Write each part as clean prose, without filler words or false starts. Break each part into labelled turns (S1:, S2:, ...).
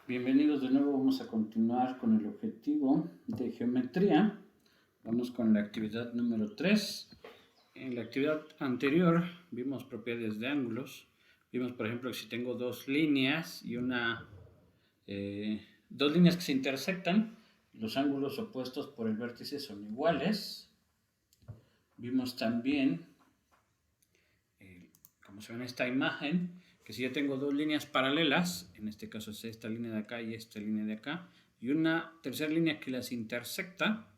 S1: Bienvenidos de nuevo, vamos a continuar con el objetivo de geometría. Vamos con la actividad número 3. En la actividad anterior vimos propiedades de ángulos. Vimos, por ejemplo, que si tengo dos líneas y dos líneas que se intersectan, los ángulos opuestos por el vértice son iguales. Vimos también, como se ve en esta imagen, que si yo tengo dos líneas paralelas, en este caso es esta línea de acá y esta línea de acá, y una tercera línea que las intersecta,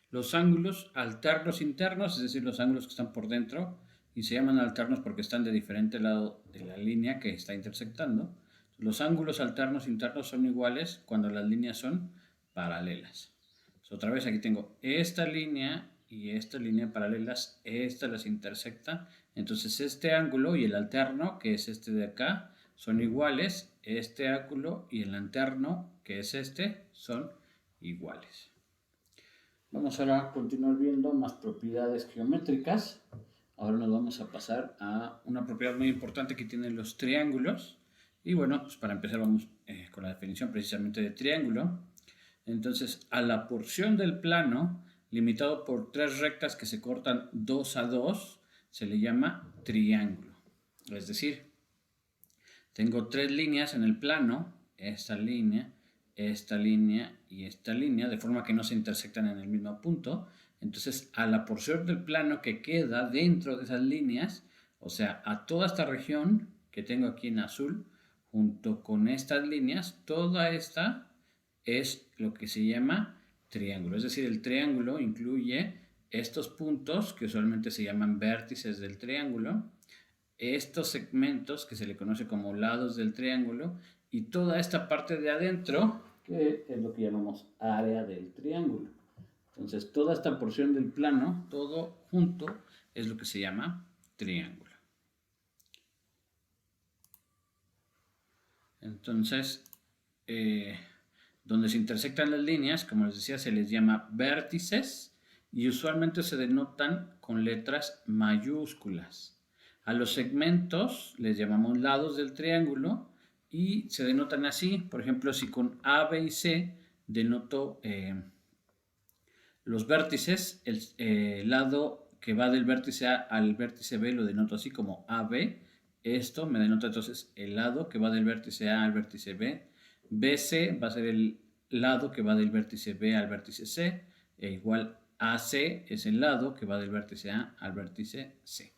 S1: los ángulos alternos internos, es decir, los ángulos que están por dentro, y se llaman alternos porque están de diferente lado de la línea que está intersectando. Los ángulos alternos internos son iguales cuando las líneas son paralelas. Otra vez aquí tengo esta línea y esta línea paralelas, esta las intersecta, entonces este ángulo y el alterno, que es este de acá, son iguales, este ángulo y el alterno, que es este, son iguales. Vamos ahora a continuar viendo más propiedades geométricas. Ahora nos vamos a pasar a una propiedad muy importante que tienen los triángulos. Y bueno, pues para empezar vamos con la definición precisamente de triángulo. Entonces, a la porción del plano limitado por tres rectas que se cortan 2 a 2 se le llama triángulo. Es decir, tengo tres líneas en el plano, esta línea y esta línea, de forma que no se intersectan en el mismo punto. Entonces, a la porción del plano que queda dentro de esas líneas, o sea, a toda esta región que tengo aquí en azul, junto con estas líneas, toda esta es lo que se llama triángulo. Es decir, el triángulo incluye estos puntos que usualmente se llaman vértices del triángulo, estos segmentos que se le conoce como lados del triángulo y toda esta parte de adentro que es lo que llamamos área del triángulo. Entonces, toda esta porción del plano, todo junto, es lo que se llama triángulo. Entonces, donde se intersectan las líneas, como les decía, se les llama vértices y usualmente se denotan con letras mayúsculas. A los segmentos les llamamos lados del triángulo y se denotan así. Por ejemplo, si con A, B y C denoto los vértices, el lado que va del vértice A al vértice B lo denoto así como AB. Esto me denota entonces el lado que va del vértice A al vértice B. BC va a ser el lado que va del vértice B al vértice C. E igual AC es el lado que va del vértice A al vértice C.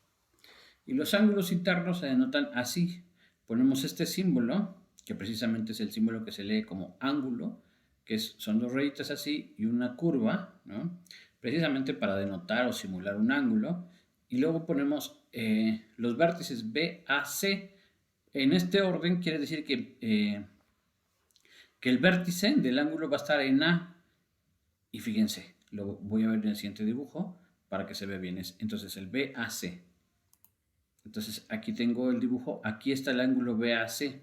S1: Y los ángulos internos se denotan así. Ponemos este símbolo, que precisamente es el símbolo que se lee como ángulo, que son dos rayitas así y una curva, ¿no? Precisamente para denotar o simular un ángulo. Y luego ponemos los vértices B, A, C. En este orden quiere decir que el vértice del ángulo va a estar en A. Y fíjense, lo voy a ver en el siguiente dibujo para que se vea bien. Entonces el BAC. Entonces aquí tengo el dibujo, aquí está el ángulo BAC.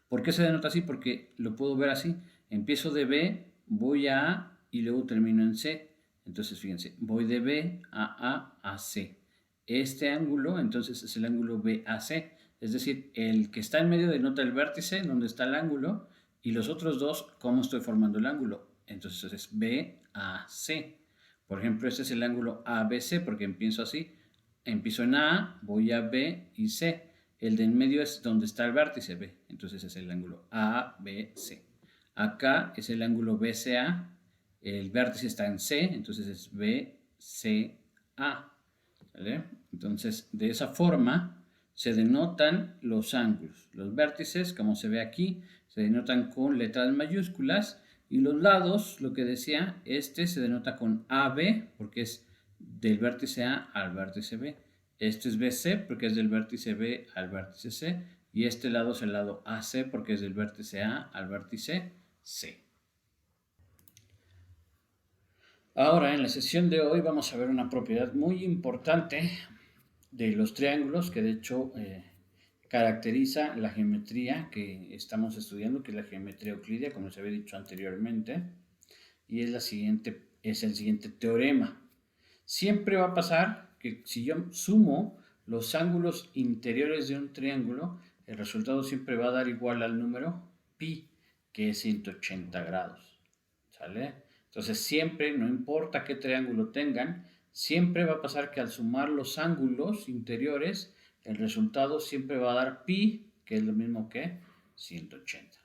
S1: ¿Por qué se denota así? Porque lo puedo ver así. Empiezo de B, voy a A y luego termino en C. Entonces fíjense, voy de B a C. Este ángulo entonces es el ángulo BAC. Es decir, el que está en medio denota el vértice donde está el ángulo y los otros dos cómo estoy formando el ángulo. Entonces es BAC. Por ejemplo, este es el ángulo ABC porque empiezo así. Empiezo en A, voy a B y C. El de en medio es donde está el vértice B. Entonces es el ángulo ABC. Acá es el ángulo BCA. El vértice está en C, entonces es BCA. ¿Vale? Entonces, de esa forma se denotan los ángulos. Los vértices, como se ve aquí, se denotan con letras mayúsculas. Y los lados, lo que decía, este se denota con AB, porque es del vértice A al vértice B. Este es BC porque es del vértice B al vértice C. Y este lado es el lado AC porque es del vértice A al vértice C. Ahora, en la sesión de hoy vamos a ver una propiedad muy importante de los triángulos que de hecho caracteriza la geometría que estamos estudiando, que es la geometría euclídea, como les había dicho anteriormente. Y es el siguiente teorema. Siempre va a pasar que si yo sumo los ángulos interiores de un triángulo, el resultado siempre va a dar igual al número pi. que es 180 grados. ¿Sale? Entonces siempre, no importa qué triángulo tengan, siempre va a pasar que al sumar los ángulos interiores, el resultado siempre va a dar pi, que es lo mismo que 180.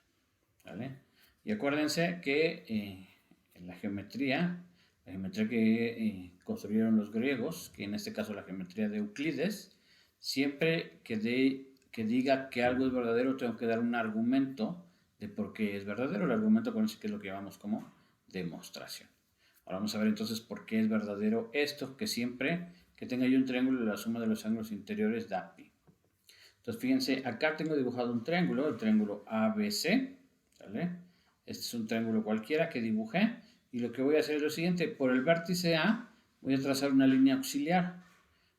S1: ¿Vale? Y acuérdense que en la geometría que construyeron los griegos, que en este caso la geometría de Euclides, siempre que diga que algo es verdadero, tengo que dar un argumento de por qué es verdadero. El argumento con eso que es lo que llamamos como demostración. Ahora vamos a ver entonces por qué es verdadero esto, que siempre que tenga yo un triángulo, la suma de los ángulos interiores da pi. Entonces fíjense, acá tengo dibujado un triángulo, el triángulo ABC, ¿vale? Este es un triángulo cualquiera que dibujé y lo que voy a hacer es lo siguiente, por el vértice A voy a trazar una línea auxiliar,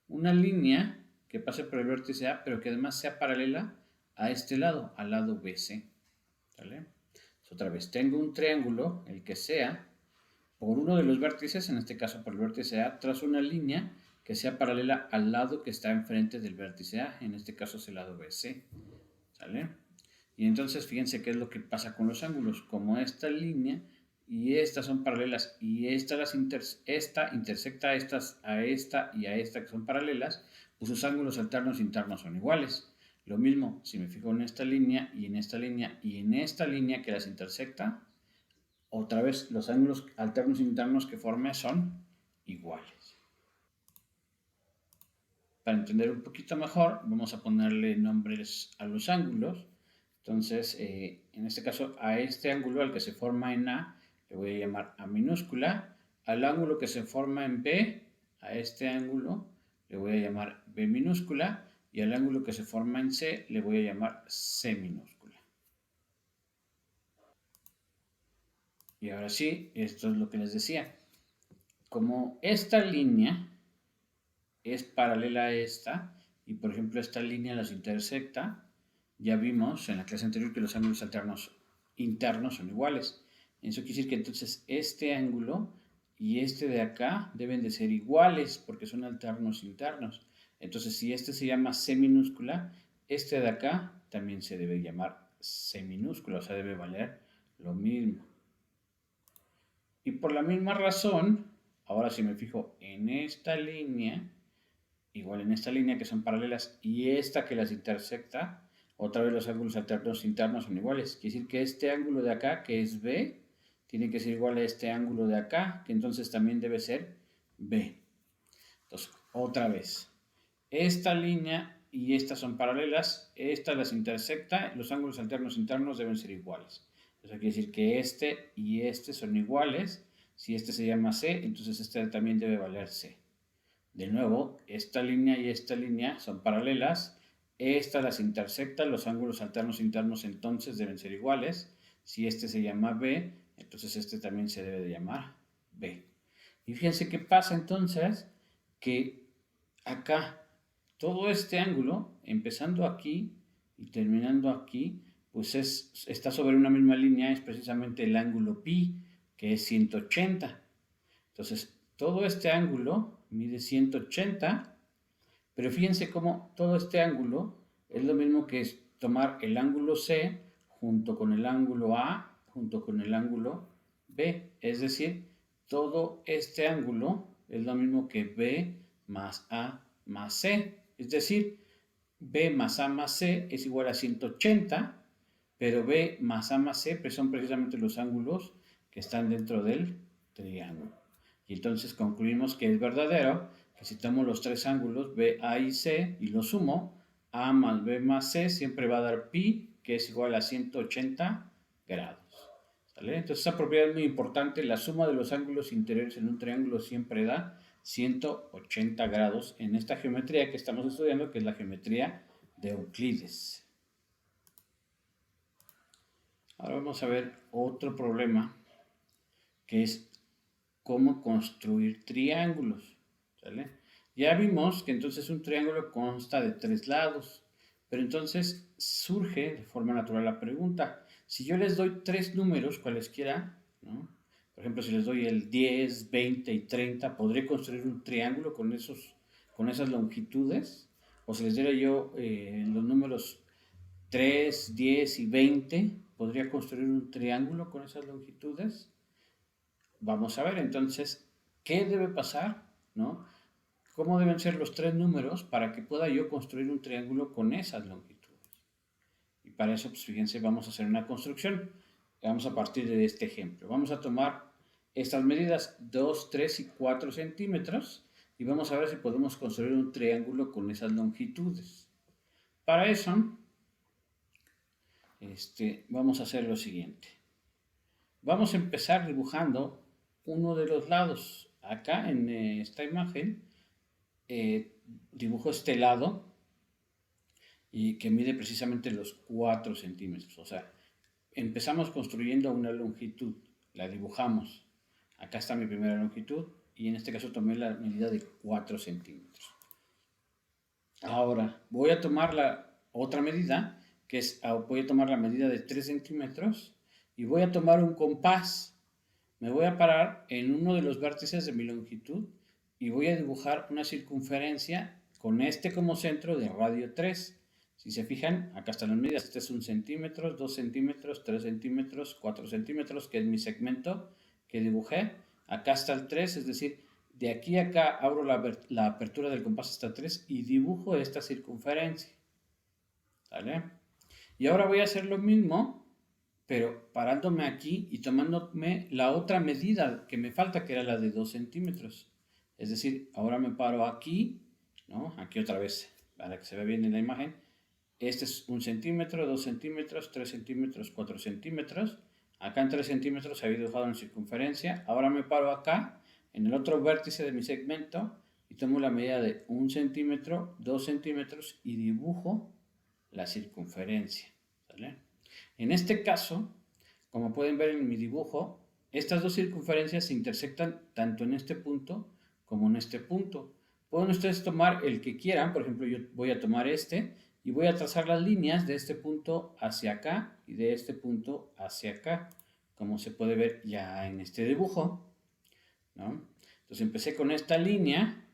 S1: una línea que pase por el vértice A, pero que además sea paralela a este lado, al lado BC, ¿vale? Entonces, otra vez, tengo un triángulo, el que sea, por uno de los vértices, en este caso por el vértice A, trazo una línea que sea paralela al lado que está enfrente del vértice A, en este caso es el lado BC, ¿sale? Y entonces fíjense qué es lo que pasa con los ángulos, como esta línea y estas son paralelas y esta intersecta a esta y a esta que son paralelas, pues sus ángulos alternos internos son iguales. Lo mismo, si me fijo en esta línea y en esta línea y en esta línea que las intersecta, otra vez los ángulos alternos internos que forme son iguales. Para entender un poquito mejor, vamos a ponerle nombres a los ángulos. Entonces, en este caso, a este ángulo al que se forma en A, le voy a llamar A minúscula. Al ángulo que se forma en B, a este ángulo, le voy a llamar B minúscula. Y al ángulo que se forma en C, le voy a llamar C minúscula. Y ahora sí, esto es lo que les decía. Como esta línea es paralela a esta, y por ejemplo esta línea las intersecta, ya vimos en la clase anterior que los ángulos alternos internos son iguales. Eso quiere decir que entonces este ángulo y este de acá deben de ser iguales porque son alternos internos. Entonces si este se llama C minúscula, este de acá también se debe llamar C minúscula, o sea, debe valer lo mismo. Y por la misma razón, ahora si me fijo en esta línea, igual en esta línea que son paralelas y esta que las intersecta, otra vez los ángulos alternos internos son iguales. Quiere decir que este ángulo de acá, que es B, tiene que ser igual a este ángulo de acá, que entonces también debe ser B. Entonces, otra vez, esta línea y estas son paralelas, estas las intersecta, los ángulos alternos internos deben ser iguales. Eso quiere decir que este y este son iguales. Si este se llama C, entonces este también debe valer C. De nuevo, esta línea y esta línea son paralelas. Estas las intersectan, los ángulos alternos internos entonces deben ser iguales. Si este se llama B, entonces este también se debe de llamar B. Y fíjense qué pasa entonces, que acá todo este ángulo, empezando aquí y terminando aquí, pues está sobre una misma línea, es precisamente el ángulo pi, que es 180. Entonces, todo este ángulo mide 180, pero fíjense cómo todo este ángulo es lo mismo que es tomar el ángulo C junto con el ángulo A, junto con el ángulo B. Es decir, todo este ángulo es lo mismo que B más A más C. Es decir, B más A más C es igual a 180, pero B más A más C pues son precisamente los ángulos que están dentro del triángulo. Y entonces concluimos que es verdadero que si tomo los tres ángulos B, A y C y los sumo, A más B más C siempre va a dar pi, que es igual a 180 grados. ¿Sale? Entonces esa propiedad es muy importante. La suma de los ángulos interiores en un triángulo siempre da 180 grados en esta geometría que estamos estudiando, que es la geometría de Euclides. Ahora vamos a ver otro problema, que es cómo construir triángulos. ¿Sale? Ya vimos que entonces un triángulo consta de tres lados, pero entonces surge de forma natural la pregunta, si yo les doy tres números cualesquiera, ¿no? Por ejemplo, si les doy el 10, 20 y 30, ¿podré construir un triángulo con esas longitudes? O si les diera yo los números 3, 10 y 20, podría construir un triángulo con esas longitudes. Vamos a ver entonces qué debe pasar, ¿no? ¿Cómo deben ser los tres números para que pueda yo construir un triángulo con esas longitudes? Y para eso, pues fíjense, vamos a hacer una construcción. Vamos a partir de este ejemplo. Vamos a tomar estas medidas 2, 3 y 4 centímetros y vamos a ver si podemos construir un triángulo con esas longitudes. Para eso, vamos a hacer lo siguiente. Vamos a empezar dibujando uno de los lados. Acá en esta imagen dibujo este lado y que mide precisamente los 4 centímetros. O sea, empezamos construyendo una longitud, la dibujamos. Acá está mi primera longitud y en este caso tomé la medida de 4 centímetros. Ahora voy a tomar la otra medida, que es, voy a tomar la medida de 3 centímetros y voy a tomar un compás. Me voy a parar en uno de los vértices de mi longitud y voy a dibujar una circunferencia con este como centro de radio 3. Si se fijan, acá están las medidas. Este es 1 centímetro, 2 centímetros, 3 centímetros, 4 centímetros, que es mi segmento que dibujé. Acá está el 3, es decir, de aquí a acá abro la apertura del compás hasta 3 y dibujo esta circunferencia. ¿Vale? Y ahora voy a hacer lo mismo, pero parándome aquí y tomándome la otra medida que me falta, que era la de 2 centímetros. Es decir, ahora me paro aquí, ¿no? Aquí otra vez, para que se vea bien en la imagen. Este es 1 centímetro, 2 centímetros, 3 centímetros, 4 centímetros. Acá en 3 centímetros había dibujado una circunferencia. Ahora me paro acá, en el otro vértice de mi segmento, y tomo la medida de 1 centímetro, 2 centímetros y dibujo la circunferencia. ¿Vale? En este caso, como pueden ver en mi dibujo, estas dos circunferencias se intersectan tanto en este punto como en este punto. Pueden ustedes tomar el que quieran, por ejemplo, yo voy a tomar este y voy a trazar las líneas de este punto hacia acá y de este punto hacia acá, como se puede ver ya en este dibujo, ¿no? Entonces empecé con esta línea,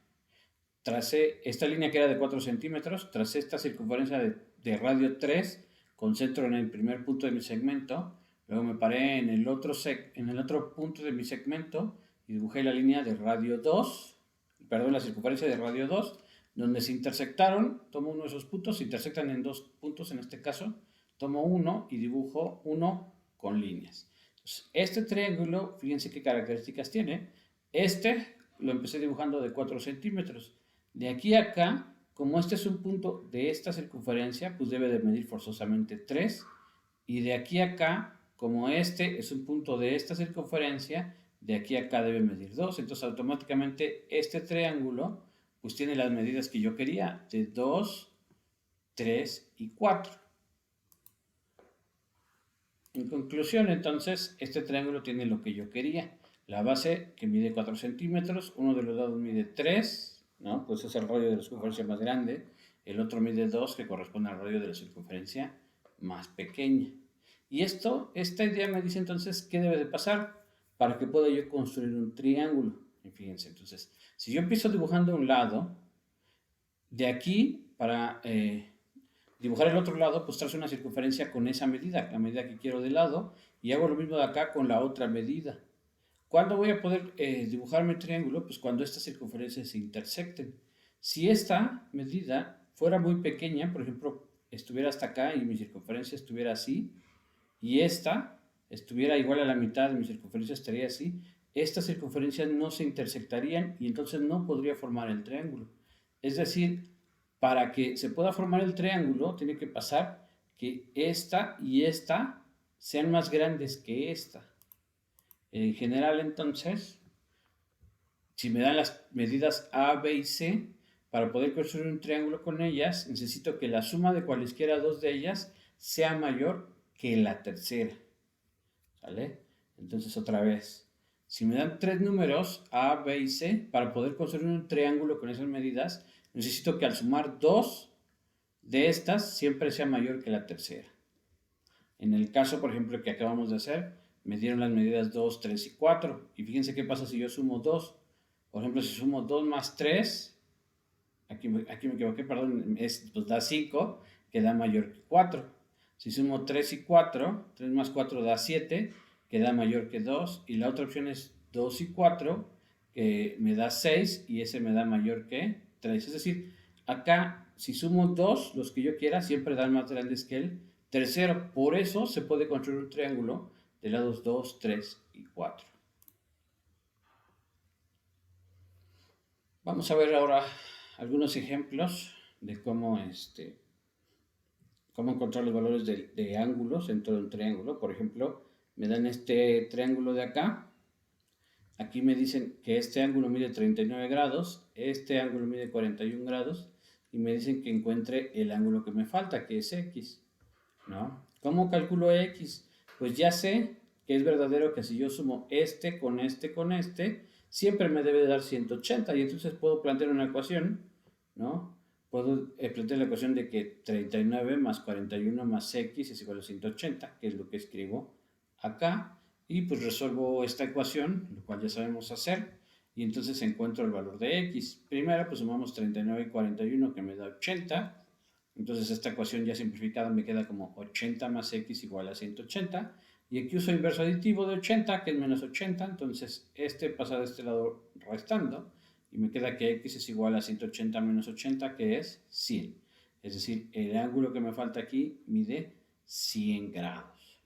S1: tracé esta línea que era de 4 centímetros, tracé esta circunferencia de radio 3, con centro en el primer punto de mi segmento, luego me paré en el otro punto de mi segmento y dibujé la línea de radio 2, perdón, la circunferencia de radio 2, donde se intersectaron, tomo uno de esos puntos, se intersectan en dos puntos en este caso, tomo uno y dibujo uno con líneas. Entonces, este triángulo, fíjense qué características tiene. Este lo empecé dibujando de 4 centímetros. De aquí a acá, como este es un punto de esta circunferencia, pues debe de medir forzosamente 3. Y de aquí a acá, como este es un punto de esta circunferencia, de aquí a acá debe medir 2. Entonces automáticamente este triángulo pues tiene las medidas que yo quería, de 2, 3 y 4. En conclusión, entonces, este triángulo tiene lo que yo quería. La base que mide 4 centímetros, uno de los lados mide 3, ¿no? Pues es el radio de la circunferencia más grande. El otro mide 2, que corresponde al radio de la circunferencia más pequeña. Y esta idea me dice entonces qué debe de pasar para que pueda yo construir un triángulo. Y fíjense, entonces, si yo empiezo dibujando un lado, de aquí para dibujar el otro lado, pues trazo una circunferencia con esa medida, la medida que quiero de lado, y hago lo mismo de acá con la otra medida. ¿Cuándo voy a poder dibujar mi triángulo? Pues cuando estas circunferencias se intersecten. Si esta medida fuera muy pequeña, por ejemplo, estuviera hasta acá y mi circunferencia estuviera así, y esta estuviera igual a la mitad de mi circunferencia, estaría así, estas circunferencias no se intersectarían y entonces no podría formar el triángulo. Es decir, para que se pueda formar el triángulo, tiene que pasar que esta y esta sean más grandes que esta. En general, entonces, si me dan las medidas A, B y C, para poder construir un triángulo con ellas, necesito que la suma de cualesquiera dos de ellas sea mayor que la tercera. ¿Sale? Entonces, otra vez, si me dan tres números, A, B y C, para poder construir un triángulo con esas medidas, necesito que al sumar dos de estas siempre sea mayor que la tercera. En el caso, por ejemplo, que acabamos de hacer, me dieron las medidas 2, 3 y 4. Y fíjense qué pasa si yo sumo 2. Por ejemplo, si sumo 2 más 3, aquí me equivoqué, perdón, pues da 5, que da mayor que 4. Si sumo 3 y 4, 3 más 4 da 7, que da mayor que 2. Y la otra opción es 2 y 4, que me da 6 y ese me da mayor que 3. Es decir, acá si sumo 2, los que yo quiera, siempre dan más grandes que el tercero. Por eso se puede construir un triángulo de lados 2, 3 y 4. Vamos a ver ahora algunos ejemplos de cómo encontrar los valores de ángulos dentro de un triángulo. Por ejemplo, me dan este triángulo de acá. Aquí me dicen que este ángulo mide 39 grados, este ángulo mide 41 grados y me dicen que encuentre el ángulo que me falta, que es X, ¿no? ¿Cómo calculo X? Pues ya sé que es verdadero que si yo sumo este con este con este, siempre me debe dar 180 y entonces puedo plantear una ecuación, ¿no? Puedo plantear la ecuación de que 39 más 41 más X es igual a 180, que es lo que escribo acá, y pues resuelvo esta ecuación, lo cual ya sabemos hacer, y entonces encuentro el valor de X. Primero pues sumamos 39 y 41 que me da 80, entonces esta ecuación ya simplificada me queda como 80 más X igual a 180. Y aquí uso inverso aditivo de 80, que es menos 80. Entonces este pasa de este lado restando. Y me queda que X es igual a 180 menos 80, que es 100. Es decir, el ángulo que me falta aquí mide 100 grados.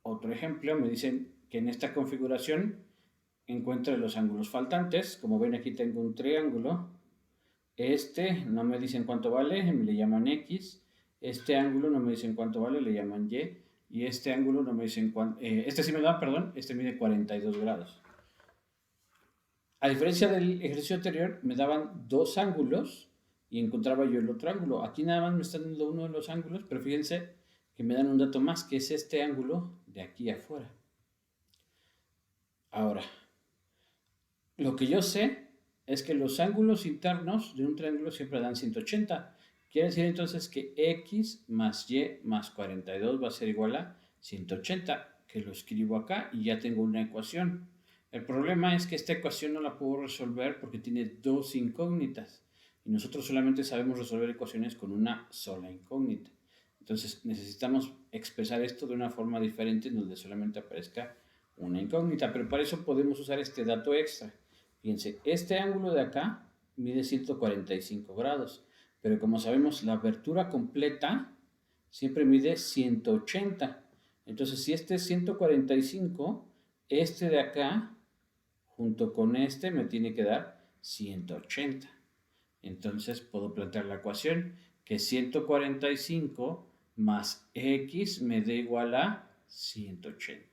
S1: Otro ejemplo, me dicen que en esta configuración encuentre los ángulos faltantes. Como ven, aquí tengo un triángulo. Este no me dicen cuánto vale, le llaman X. Este ángulo no me dicen cuánto vale, le llaman Y. Y este ángulo no me dicen cuánto. Este sí me da, perdón, este mide 42 grados. A diferencia del ejercicio anterior, me daban dos ángulos y encontraba yo el otro ángulo. Aquí nada más me están dando uno de los ángulos, pero fíjense que me dan un dato más, que es este ángulo de aquí afuera. Ahora, lo que yo sé es que los ángulos internos de un triángulo siempre dan 180. Quiere decir entonces que X más Y más 42 va a ser igual a 180, que lo escribo acá y ya tengo una ecuación. El problema es que esta ecuación no la puedo resolver porque tiene dos incógnitas y nosotros solamente sabemos resolver ecuaciones con una sola incógnita. Entonces necesitamos expresar esto de una forma diferente en donde solamente aparezca una incógnita, pero para eso podemos usar este dato extra. Fíjense, este ángulo de acá mide 145 grados, pero como sabemos la abertura completa siempre mide 180. Entonces si este es 145, este de acá junto con este me tiene que dar 180. Entonces puedo plantear la ecuación que 145 más X me da igual a 180.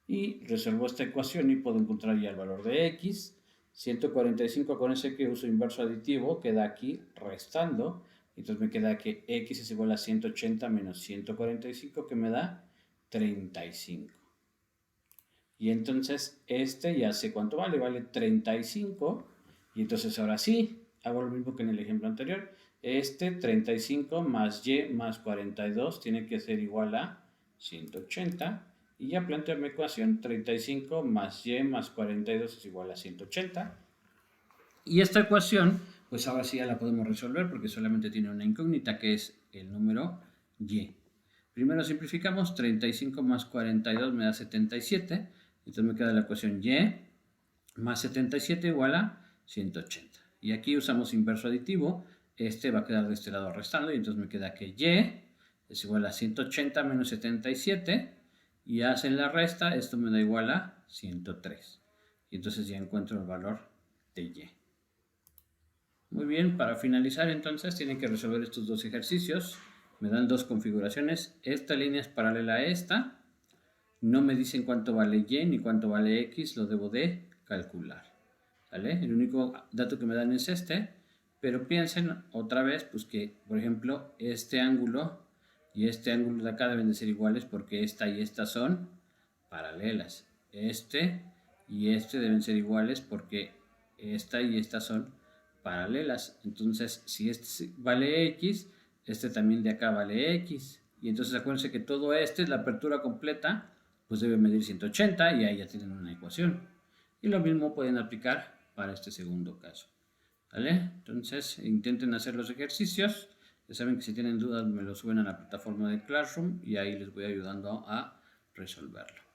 S1: Y resuelvo esta ecuación y puedo encontrar ya el valor de X. 145 con ese que uso inverso aditivo queda aquí restando. Entonces me queda que X es igual a 180 menos 145 que me da 35. Y entonces este ya sé cuánto vale, vale 35. Y entonces ahora sí, hago lo mismo que en el ejemplo anterior. Este 35 más Y más 42 tiene que ser igual a 180. Y ya planteo mi ecuación, 35 más Y más 42 es igual a 180. Y esta ecuación, pues ahora sí ya la podemos resolver porque solamente tiene una incógnita que es el número Y. Primero simplificamos, 35 más 42 me da 77. Entonces me queda la ecuación Y más 77 igual a 180. Y aquí usamos inverso aditivo. Este va a quedar de este lado restando y entonces me queda que Y es igual a 180 menos 77. Y hacen la resta, esto me da igual a 103. Y entonces ya encuentro el valor de Y. Muy bien, para finalizar entonces tienen que resolver estos dos ejercicios. Me dan dos configuraciones. Esta línea es paralela a esta. No me dicen cuánto vale Y ni cuánto vale X, lo debo de calcular. ¿Vale? El único dato que me dan es este, pero piensen otra vez pues que, por ejemplo, este ángulo y este ángulo de acá deben de ser iguales porque esta y esta son paralelas. Este y este deben ser iguales porque esta y esta son paralelas. Entonces, si este vale X, este también de acá vale X. Y entonces acuérdense que todo este es la apertura completa, pues debe medir 180 y ahí ya tienen una ecuación. Y lo mismo pueden aplicar para este segundo caso. ¿Vale? Entonces intenten hacer los ejercicios Ya saben que si tienen dudas me lo suben a la plataforma de Classroom y ahí les voy ayudando a resolverlo.